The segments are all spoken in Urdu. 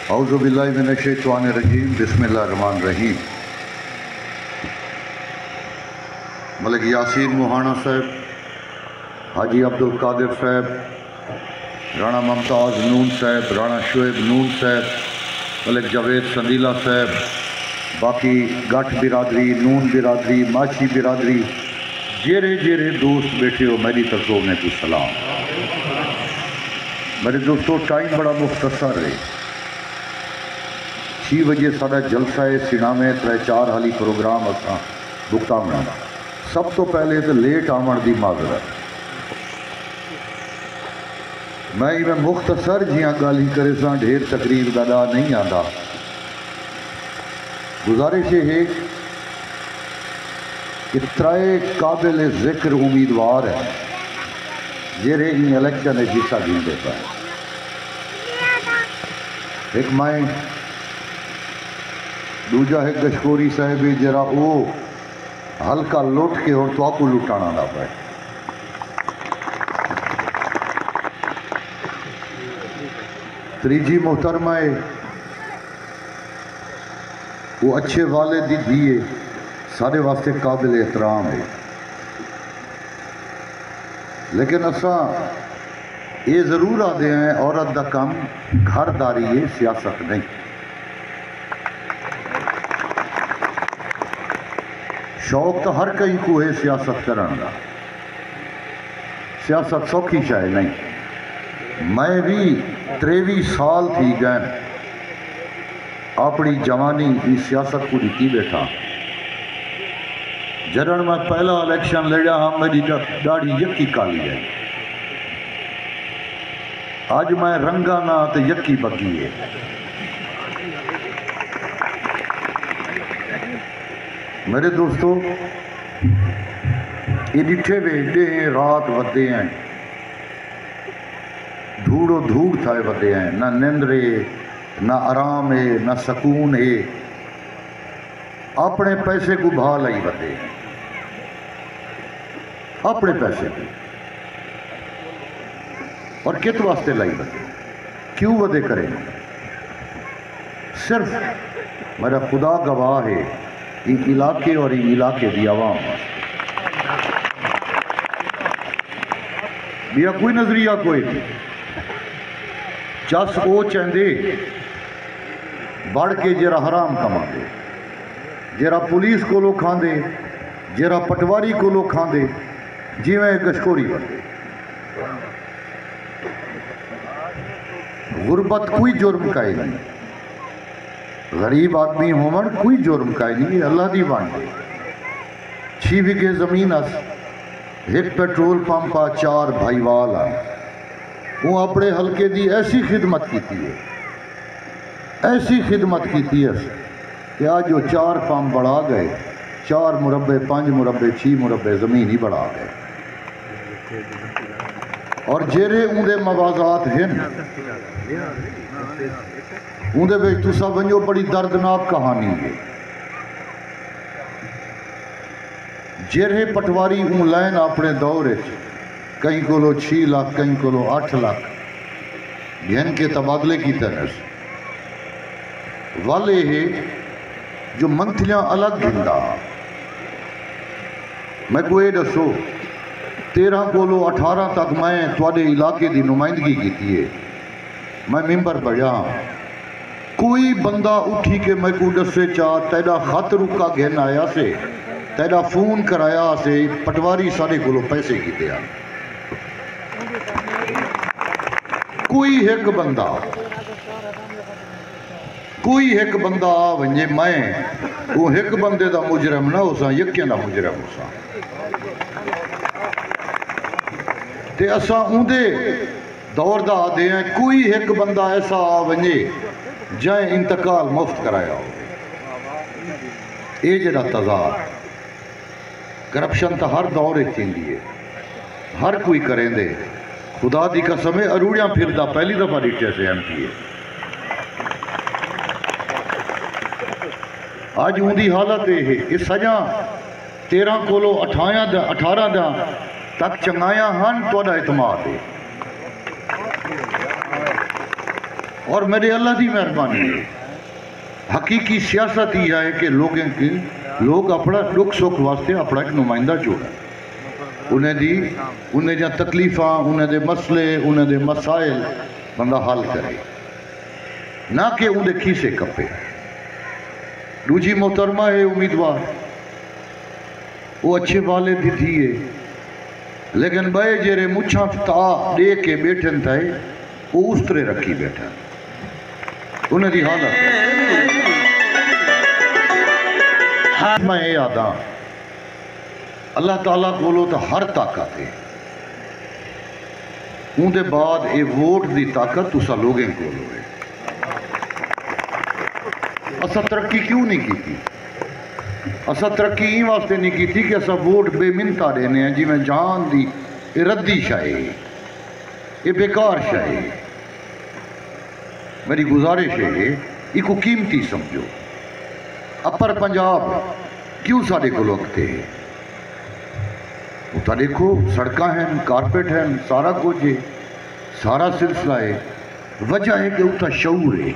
اعوذ باللہ من الشیطان الرجیم بسم اللہ الرحمن الرحیم۔ ملک یاسین موہانا صاحب، حاجی عبدالقادر صاحب، رانا ممتاز نون صاحب، رانا شعیب نون صاحب، ملک جاوید سندیلا صاحب، باقی گٹھ برادری، نون برادری، ماچھی برادری، جیرے جیرے دوست بیٹھے ہو، میری طرف میں کو سلام۔ میرے دوستو، ٹائم بڑا مختصر ہے۔ 6 بجے ساڑا جلسہ ہے سینا میں 3-4 حالی پروگرام اساں بکتا میں۔ سب تو پہلے تو لیٹ آمن دی معذرت۔ میں مختصر جیاں گالی کرے ساں، ڈھیر تقریر دادا نہیں آندا۔ گزارش ہے کہ 3 قابل ذکر امیدوار ہیں جیرے ان الیکشن حصہ گھنٹے پائے۔ ایک میں دوجہ ہے گشکوری صاحب جرا او ہلکا لوٹ کے اور تو آپ کو لٹانا نہ پائے۔ تریجی محترمہ ہے، وہ اچھے والد دیئے سارے واسطے قابل احترام ہے، لیکن اساں یہ ضرور آدھے ہیں عورت دا کام گھر داری ہے، سیاست نہیں۔ شوق تو ہر کئی کو ہے سیاست کرن دا، سیاست سوکھی شاہ نہیں۔ میں بھی 23 سال تھی گئے اپنی جوانی کی سیاست کو دیتی بیٹھا۔ جرن میں پہلا الیکشن لڑیا ہاں، میری داڑھی یکی کالی ہے۔ آج میں رنگا نہ تے یکی بگی ہے۔ میرے دوستو، یہ ڈٹھے بیٹھے ہیں، رات ودے ہیں، دھوڑو دھوڑ تھائے ودے ہیں، نہ نندرے، نہ آرام ہے، نہ سکون ہے، اپنے پیسے کو بھا لائی ودے ہیں، اپنے پیسے کو۔ اور کت واسطے لائی ودے، کیوں ودے کریں؟ صرف میرا خدا گواہ ہے، یہ علاقے اور یہ علاقے دی عوام بیا کوئی نظریہ کوئی نہیں۔ چس او چاہندے بڑھ کے جرا حرام کما دے، جرا پولیس کو لوگ کھان دے، جرا پٹواری کو لوگ کھان دے، جی میں گشکوری بندے۔ غربت کوئی جرم کائی نہیں، غریب آدمی ہومن کوئی جرم کائی نہیں، اللہ دی وانڈے۔ 6 بگھے زمین اس، 1 پیٹرول پمپا، 4 بھائی والا، وہ اپنے حلقے دی ایسی خدمت کیتی ہے، ایسی خدمت کیتی ہے کہ آج جو 4 پمپ بڑھا گئے، 4 مربع 5 مربع 6 مربع زمین ہی بڑھا گئے۔ اور جیرے اندے موازات ہیں، اندے بیچ تو سب ونجو بڑی دردناک کہانی ہے۔ جیرے پٹواری اون لائن اپنے دورے کہیں کو لو 6 لاکھ، کہیں کو لو 8 لاکھ گھن کے تبادلے کی طرح والے ہیں جو منتھلیاں الگ گھندا۔ میں کوئی دسو 13 کو لو 18 تک میں توڑے علاقے دی نمائندگی کی تھی، میں ممبر بڑھا، کوئی بندہ اٹھی کہ میں کو دسے چاہ تیرا خط رکا گھن آیا سے، تیرا فون کرایا سے، پٹواری سارے کو لو پیسے کی دیا۔ کوئی ایک بندہ آ ونجے میں وہ ایک بندے دا مجرم نہ ہو سا، یکیاں دا مجرم ہو سا۔ تے اساں اوندے دور دا آدھے ہیں، کوئی ایک بندہ ایسا آ ونجے جائیں انتقال مفت کرایا ہو۔ اے جڑا تضاد کرپشن تا ہر دور تھیں دیئے، ہر کوئی کریں دے۔ خدا دی قسم ہے اروڑیاں پھر دا پہلی دفعہ ڈیٹے سے ایم پی ہے۔ آج اون دی حالت ہے کہ سجاں 13 کولو 18 دا تک چنگایا ہن تو اعتماد ہے اور میرے اللہ دی مہربانی ہے حقیقی سیاست یہ ہے کہ لوگ اپنا دکھ سکھ واسطے اپنا ایک نمائندہ جوڑا انہیں جہاں تکلیفاں انہیں دے مسئلے انہیں دے مسائل بندہ حل کرے نہ کہ انہیں کھیسے کپے دوجی محترمہ ہے امیدوار وہ اچھے والے بھی تھیے لیکن بے جیرے مچھاں تا دے کے بیٹھن تھے وہ اس طرح رکھی بیٹھا انہیں دی حالت میں یہ آدھا اللہ تعالیٰ کولو تو ہر طاقت ہے ان دے بعد اے ووٹ دی طاقت تسا لوگیں کولو ہے اسا ترقی کیوں نہیں کی تھی اسا ترقی ہی واسطے نہیں کی تھی کہ اسا ووٹ بے منتا دینے ہیں جی میں جان دی اے ردی شاہے اے بیکار شاہے میری گزارش ہے یہ کو قیمتی سمجھو اپر پنجاب کیوں سارے کو لوگتے ہیں وہ دیکھو سڑکاں ہیں کارپیٹ ہیں سارا کچھ ہے سارا سلسلہ ہے وجہ ہے کہ اتنا شعور ہے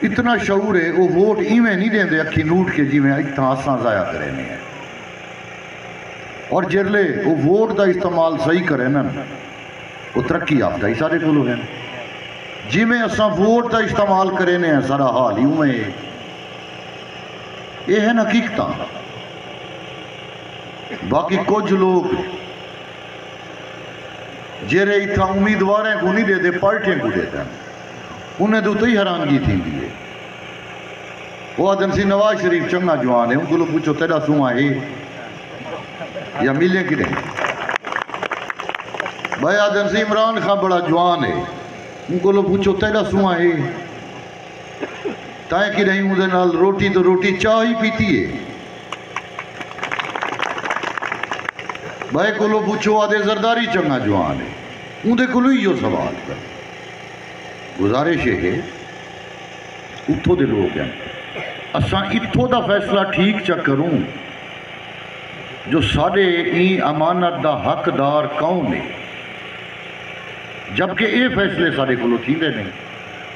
اتنا شعور ہے وہ ووٹ ایویں نہیں دیں دے اکھی نوٹ کے جی میں اتنا آسان ضائع کرنے ہیں اور جرلے وہ ووٹ دا استعمال صحیح کرے نا وہ ترقی یافتہ ہی سارے کو لوگ ہیں جی میں اساں ووٹ دا استعمال کرنے ہیں سارا حال یوں میں یہ ہے حقیقتاں باقی کچھ لوگ جیرے اتنا امیدواریں کو نہیں دیتے پارٹیاں کو دیتے ہیں انہیں تو ہی حیرانگی تھی دیئے وہ آدم سی نواز شریف چنگا جوان ہے ان کو لوگ پوچھو تیرا سواں ہے یا ملیں کی نہیں بھائی آدم سی عمران خان بڑا جوان ہے ان کو لوگ پوچھو تیرا سواں ہے تائیں کی نہیں مجھے نال روٹی تو روٹی چاہ ہی پیتی ہے بھائی کو لوگ پوچھو آدھے زرداری چنگا جوان ہے ان دے کو لوگ یہ سوال کر گزارش ہے اتھو دے لوگ ہیں اساں اتھو دا فیصلہ ٹھیک چا کروں جو سارے این امانت دا حقدار کون ہے جبکہ یہ فیصلے سارے کو لوگ تھی دے نہیں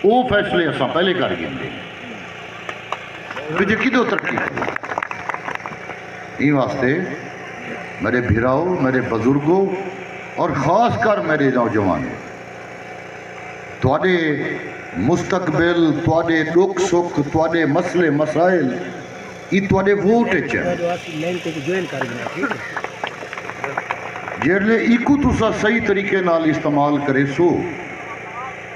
وہ فیصلے اساں پہلے کر گئے دے مجھے کدو ترقی کرو این واسطے میرے بھیراؤ میرے بزرگوں اور خاص کر میرے نوجوانوں توڑے مستقبل توڑے دکھ سکھ توڑے مسئلے مسائل یہ توڑے ووٹ چاہے جیڑلے ایکو تسا صحیح طریقے نال استعمال کرے سو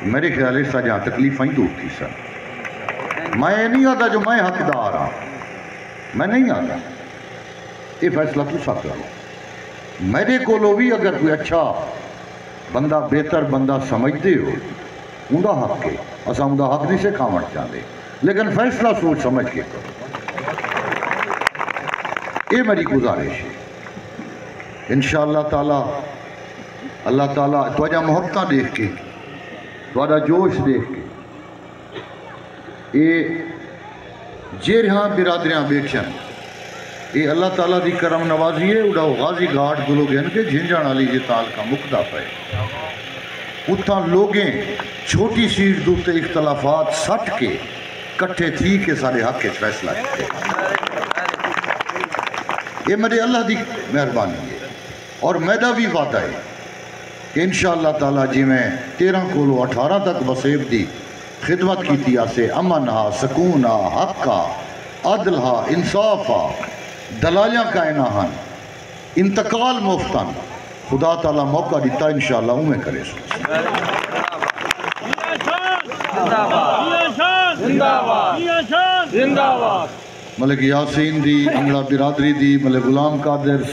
میرے خیال ہے جہاں تکلیف ہی دور تھی سر میں نہیں آتا جو میں حقدار ہاں میں نہیں آتا یہ فیصلہ تسا کرو میرے کو لو بھی اگر کوئی اچھا بندہ بہتر بندہ سمجھتے ہو اندھا حق ہے اسا اندھا حق نہیں سے کھاوڑ چاہتے لیکن فیصلہ سوچ سمجھ کے کرو یہ میری گزارش ہے انشاءاللہ تعالی اللہ تعالیٰ توجہ محبتہ دیکھ کے توجہ جوش دیکھ کے یہ جیرہاں برادریاں بیٹھن یہ اللہ تعالیٰ دی کرم نوازی ہے اڑا غازی گھاٹ کو لوگ ہیں کہ جھنجان علی جی تال کا مقدہ پہ اتنا لوگیں چھوٹی سیٹ دوتے اختلافات سٹ کے کٹھے تھی کہ سارے حق کے فیصلہ کیے یہ میرے اللہ دی مہربانی ہے اور میرا بھی وعدہ ہے کہ انشاءاللہ تعالیٰ جی میں 13 کولو 18 تک وسیب دی خدمت کی تھی آسے امن ہا سکون ہا حق ہا عدل ہا انصاف ہا دلالیاں کائنہ ہن انتقال مفتن خدا تعالیٰ موقع دیتا انشاءاللہ میں کرے سو ملک یاسین دی انگلہ برادری دی ملک غلام قادر